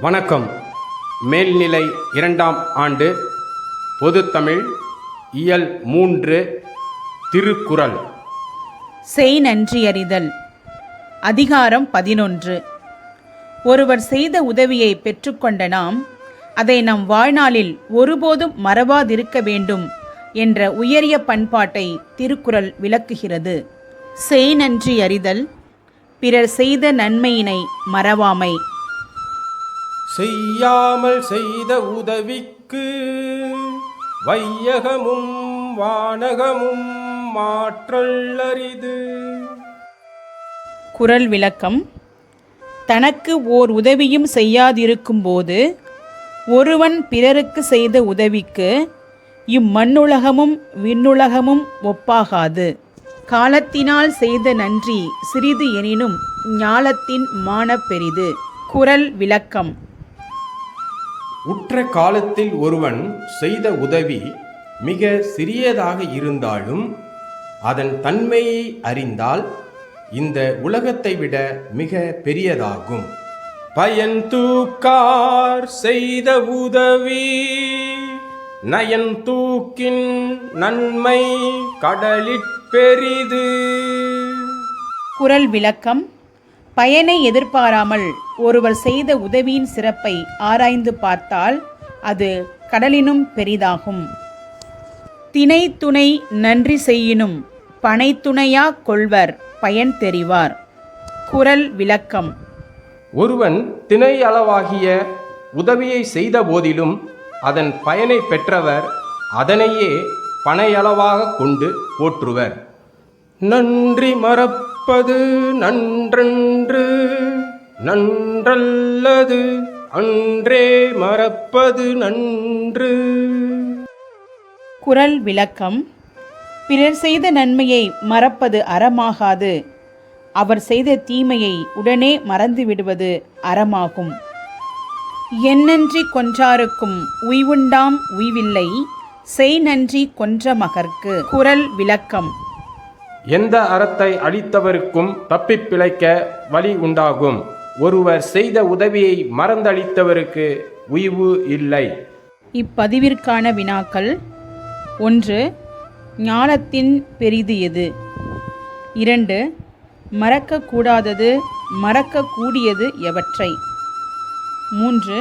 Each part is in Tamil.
வணக்கம். மேல்நிலை 2ஆம் ஆண்டு பொதுத்தமிழ் இயல் 3 திருக்குறள். செய் நன்றியறிதல். அதிகாரம் 11. ஒருவர் செய்த உதவியை பெற்றுக்கொண்ட நாம் அதை நம் வாழ்நாளில் ஒருபோதும் மறவாதிருக்க வேண்டும் என்ற உயரிய பண்பாட்டை திருக்குறள் விளக்குகிறது. செய் நன்றியறிதல், பிறர் செய்த நன்மையினை மறவாமை. செய்யாமல் செய்த உதவிக்கு வையகமும் வானகமும் மாற்றல் அரிது. குறள் விளக்கம். தனக்கு ஓர் உதவியும் செய்யாதிருக்கும் போது ஒருவன் பிறருக்கு செய்த உதவிக்கு இம்மண்ணுலகமும் விண்ணுலகமும் ஒப்பாகாது. காலத்தினால் செய்த நன்றி சிறிது எனினும் ஞாலத்தின் மானப் பெரிது. குறள் விளக்கம். உற்ற காலத்தில் ஒருவன் செய்த உதவி மிக சிறியதாக இருந்தாலும் அதன் தன்மையை அறிந்தால் இந்த உலகத்தை விட மிக பெரியதாகும். பயன் தூக்கார் செய்த உதவி நயன் தூக்கின் நன்மை கடலிற் பெரிது. குறள் விளக்கம். பயனை எதிர்பாராமல் ஒருவர் செய்த உதவியின் சிறப்பை ஆராய்ந்து பார்த்தால் அது கடலினும் பெரிதாகும். தினை துணை நன்றி செய்யினும் பனை துணையா கொள்வர் பயன் தெரிவார். குறள் விளக்கம். ஒருவன் தினை அளவாகிய உதவியை செய்த போதிலும் அதன் பயனை பெற்றவர் அதனையே பனையளவாக கொண்டு போற்றுவர். நன்றி மறப்பது நன்றன்று, நன்றல்லது அன்றே மறப்பது நன்று. குறள் விளக்கம். பிறர் செய்த நன்மையை மறப்பது அறமாகாது. அவர் செய்த தீமையை உடனே மறந்துவிடுவது அறமாகும். எந்நன்றி கொன்றாருக்கும் உய்வுண்டாம் உய்வில்லை, செய் நன்றி கொன்ற மகற்கு. குறள் விளக்கம். எந்த அறத்தை அளித்தவருக்கும் தப்பிப் பிழைக்க வழி உண்டாகும். ஒருவர் செய்த உதவியை மறந்தளித்தவருக்கு உய்வு இல்லை. இப்பதிவிற்கான வினாக்கள். 1. ஞாலத்தின் பெரிது எது? 2. மறக்கக்கூடாதது மறக்கக்கூடியது எவற்றை? 3.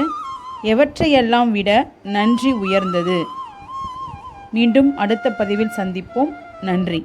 எவற்றையெல்லாம் விட நன்றி உயர்ந்தது? மீண்டும் அடுத்த பதிவில் சந்திப்போம். நன்றி.